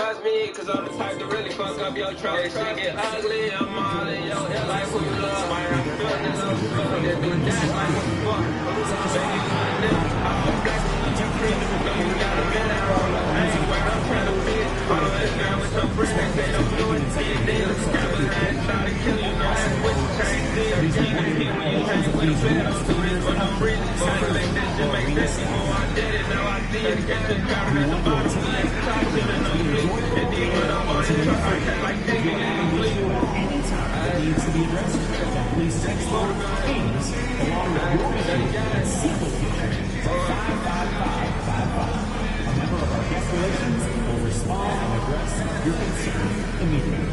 trust me, cause I'm the type to really fuck up your trust. Shit get ugly, I'm all in your ear like who you love. My rap feeling this little flow, just do that like what the fuck. Baby, you my nigga, all black, you free. Know you got a minute roll. I ain't where I'm trying to be. Follow Instagram with your friends, they don't do it to your deal. Scramble and try to kill you, know that's what you change deal. You can hit when you hang with a bed, I'm doing this when I'm breathing. Gotta make this shit make sense. Before I did it, now I see it. Catch the crowd at the bottom, let's talk to the no sleep. And then when I'm on it, I can't like taking it and sleep. Anytime that needs to be addressed, please text Lord Haynes along with your issue and simple to 55555. A member of our guest relations will respond and address your concern immediately.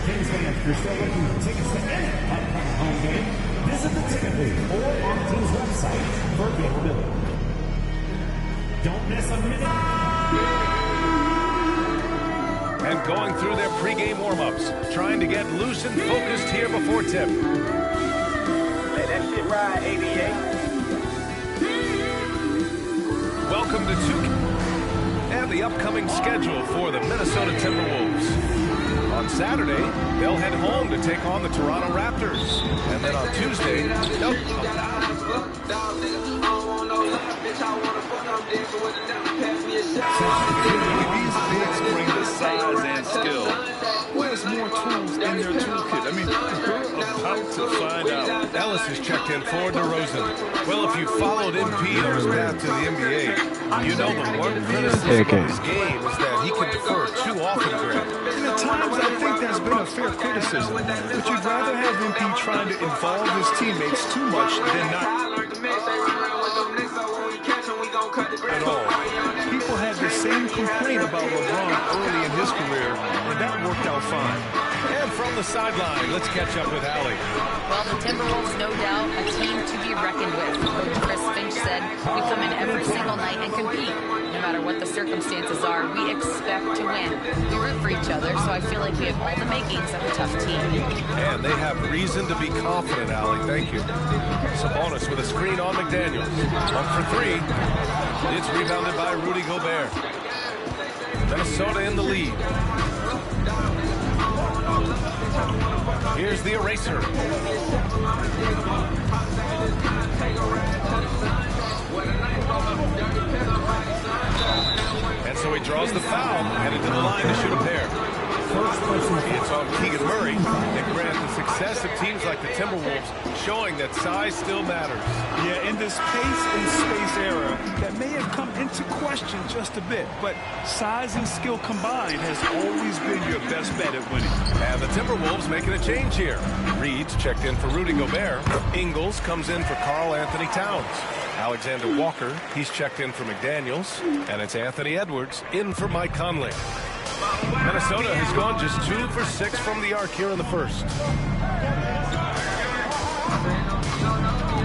Kings fans, if you're still looking for tickets to any upcoming home game, visit the ticket booth or on the team's website for availability. Don't miss a minute. And going through their pregame warm-ups, trying to get loose and focused here before tip. Let that shit ride, 88. Welcome to and the upcoming schedule for the Minnesota Timberwolves. On Saturday, they'll head home to take on the Toronto Raptors. And then on Tuesday, These bigs bring the size and skill. There's more tools in their toolkit. I mean, we're about to find out. Ellis is checked in for DeRozan. Well, if you followed MP on his path to the NBA, you know the one criticism of his game is that he can defer too often, Greg. And at times, I think there's been a fair criticism. But you'd rather have MP trying to involve his teammates too much than not at all. People had the same complaint about LeBron early in his career, and that worked out fine. And from the sideline, let's catch up with Allie. Well, the Timberwolves, no doubt, a team to be reckoned with. Coach Chris Finch said, we come in every single night and compete. No matter what the circumstances are, we expect to win. We root for each other, so I feel like we have all the makings of a tough team. And they have reason to be confident, Allie. Thank you. Sabonis with a screen on McDaniels. 1 for 3. It's rebounded by Rudy Gobert. Minnesota in the lead. Here's the eraser. And so he draws the foul, headed to the line to shoot a pair. It's on Keegan Murray. And Grant, the success of teams like the Timberwolves showing that size still matters. Yeah, in this pace and space era, that may have come into question just a bit, but size and skill combined has always been your best bet at winning. And the Timberwolves making a change here. Reed's checked in for Rudy Gobert. Ingles comes in for Karl Anthony Towns. Alexander Walker, he's checked in for McDaniels. And it's Anthony Edwards in for Mike Conley. Minnesota has gone just 2 for 6 from the arc here in the first.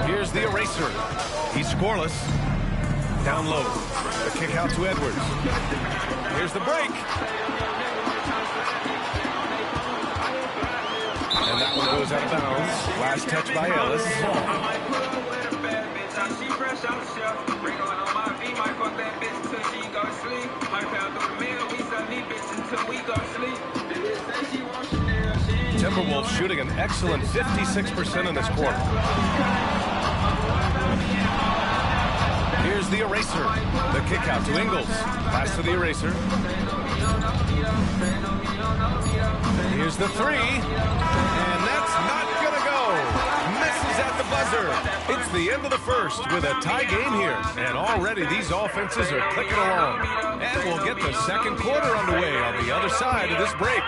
Here's the eraser. He's scoreless. Down low. The kick out to Edwards. Here's the break. And that one goes out of bounds. Last touch by Ellis. Timberwolves shooting an excellent 56% in this quarter. Here's the eraser. The kick out to Ingles. Pass to the eraser. Here's the three. And that's not going to go. Misses at the buzzer. It's the end of the first with a tie game here. And already these offenses are clicking along. And we'll get the second quarter underway on the other side of this break.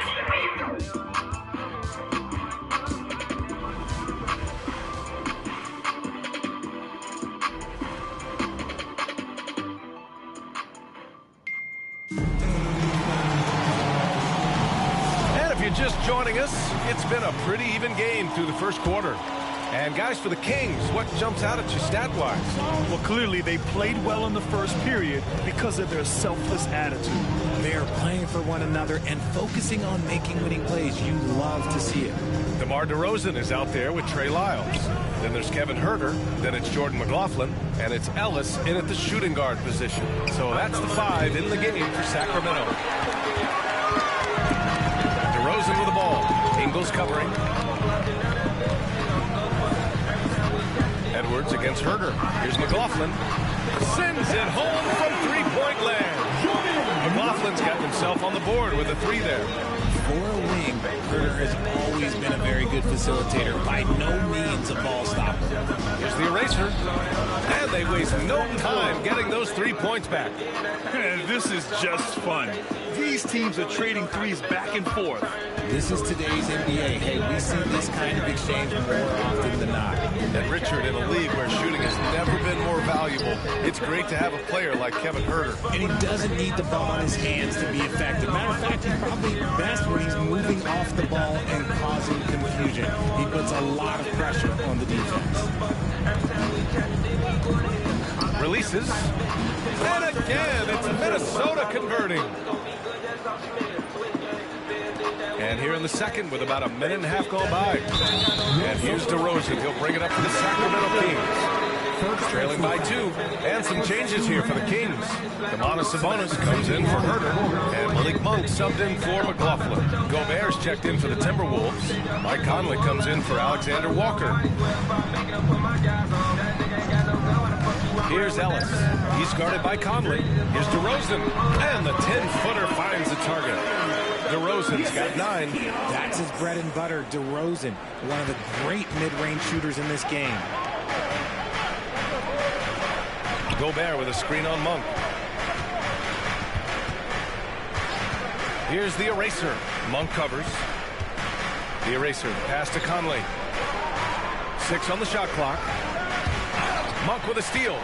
Just joining us, it's been a pretty even game through the first quarter. And guys, for the Kings, what jumps out at you stat-wise? Well, clearly they played well in the first period because of their selfless attitude. They're playing for one another and focusing on making winning plays. You love to see it. DeMar DeRozan is out there with Trey Lyles. Then there's Kevin Herter. Then it's Jordan McLaughlin. And it's Ellis in at the shooting guard position. So that's the 5 in the game for Sacramento. DeRozan with the ball. Ingles covering. Edwards against Herter. Here's McLaughlin. Sends it home from three-point land. McLaughlin's got himself on the board with a 3 there. For a wing, Herter has always been a very good facilitator. By no means a ball stopper. Here's the eraser. And they waste no time getting those 3 points back. And this is just fun. These teams are trading threes back and forth. This is today's NBA. Hey, we see this kind of exchange more often than not. And Richard, in a league where shooting has never been more valuable, it's great to have a player like Kevin Herter. And he doesn't need the ball in his hands to be effective. Matter of fact, he's probably best when he's moving off the ball and causing confusion. He puts a lot of pressure on the defense. Releases. And again, it's Minnesota converting. And here in the second with about a minute and a half gone by. And here's DeRozan. He'll bring it up for the Sacramento Kings. Trailing by 2. And some changes here for the Kings. Domantas Sabonis comes in for Herter. And Malik Monk subbed in for McLaughlin. Gobert's checked in for the Timberwolves. Mike Conley comes in for Alexander Walker. Here's Ellis. He's guarded by Conley. Here's DeRozan. And the 10-footer finds the target. DeRozan's got 9. That's his bread and butter, DeRozan. One of the great mid-range shooters in this game. Gobert with a screen on Monk. Here's the eraser. Monk covers. The eraser. Pass to Conley. 6 on the shot clock. Monk with a steal.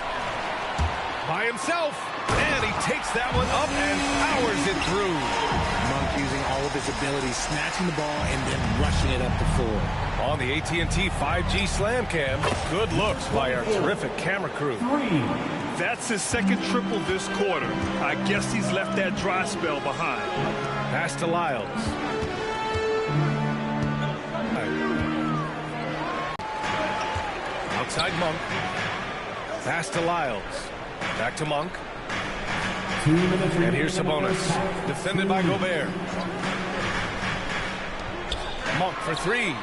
By himself. And he takes that one up and powers it through. Monk using all of his abilities, snatching the ball and then rushing it up the floor. On the AT&T 5G Slam Cam, good looks by our terrific camera crew. That's his second triple this quarter. I guess he's left that dry spell behind. Pass to Lyles. Outside Monk. Pass to Lyles. Back to Monk. And here's Sabonis. Defended by Gobert. Monk for 3.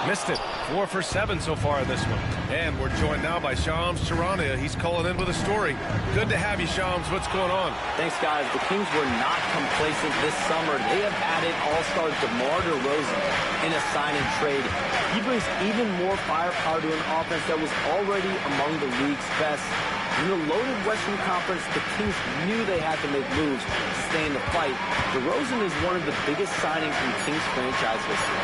Missed it. 4 for 7 so far in this one. And we're joined now by Shams Charania. He's calling in with a story. Good to have you, Shams. What's going on? Thanks, guys. The Kings were not complacent this summer. They have added all-star DeMar DeRozan in a sign-and trade. He brings even more firepower to an offense that was already among the league's best. In the loaded Western Conference, the Kings knew they had to make moves to stay in the fight. DeRozan is one of the biggest signings in Kings franchise history.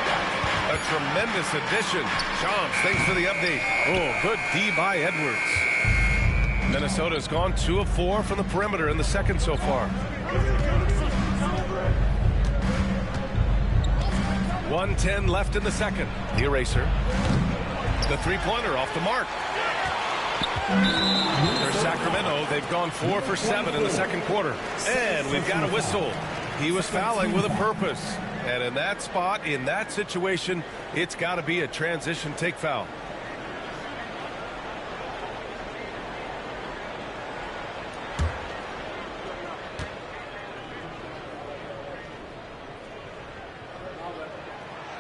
A tremendous addition. Shams, thanks for the update. Oh, good D by Edwards. Minnesota's gone 2 of 4 from the perimeter in the second so far. 1:10 left in the second. The eraser. The three-pointer off the mark. For Sacramento, they've gone 4 for 7 in the second quarter. And we've got a whistle. He was fouling with a purpose. And in that spot, in that situation, it's got to be a transition take foul.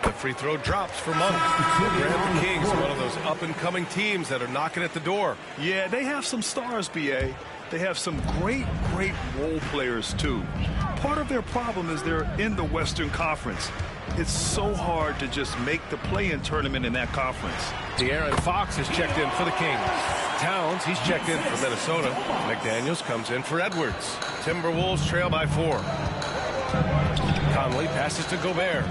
The free throw drops for Monk. The Kings, one of those up-and-coming teams that are knocking at the door. Yeah, they have some stars, B.A. They have some great role players, too. Part of their problem is they're in the Western Conference. It's so hard to just make the play-in tournament in that conference. De'Aaron Fox is checked in for the Kings. Towns, he's checked in for Minnesota. McDaniels comes in for Edwards. Timberwolves trail by 4. Conley passes to Gobert.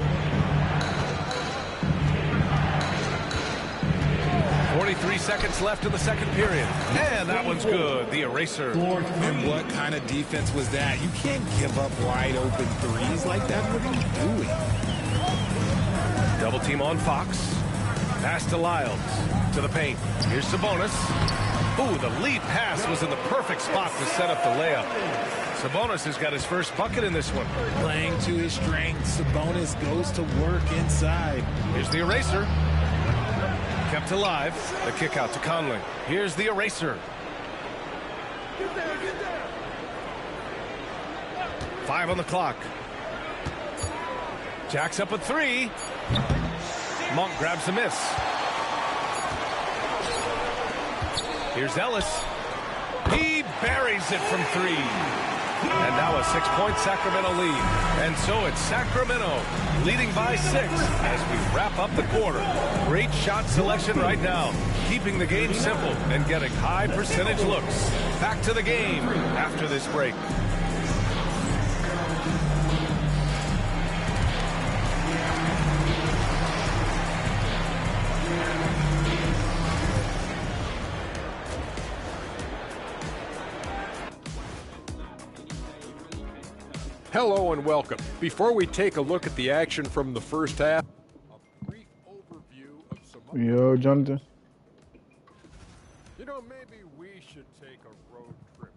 43 seconds left in the second period. And that one's good. The eraser. And what kind of defense was that? You can't give up wide open threes like that. What are you doing? Double team on Fox. Pass to Lyles. To the paint. Here's Sabonis. Ooh, the lead pass was in the perfect spot to set up the layup. Sabonis has got his first bucket in this one. Playing to his strengths, Sabonis goes to work inside. Here's the eraser. kept alive. The kick out to Conley. Here's the eraser. 5 on the clock. Jacks up a 3. Monk grabs the miss. Here's Ellis. He buries it from 3. And now a 6-point Sacramento lead. And so it's Sacramento leading by 6 as we wrap up the quarter. Great shot selection right now, keeping the game simple and getting high percentage looks. Back to the game after this break. Hello and welcome. Before we take a look at the action from the first half, a brief overview of some... Yo, Jonathan. You know, maybe we should take a road trip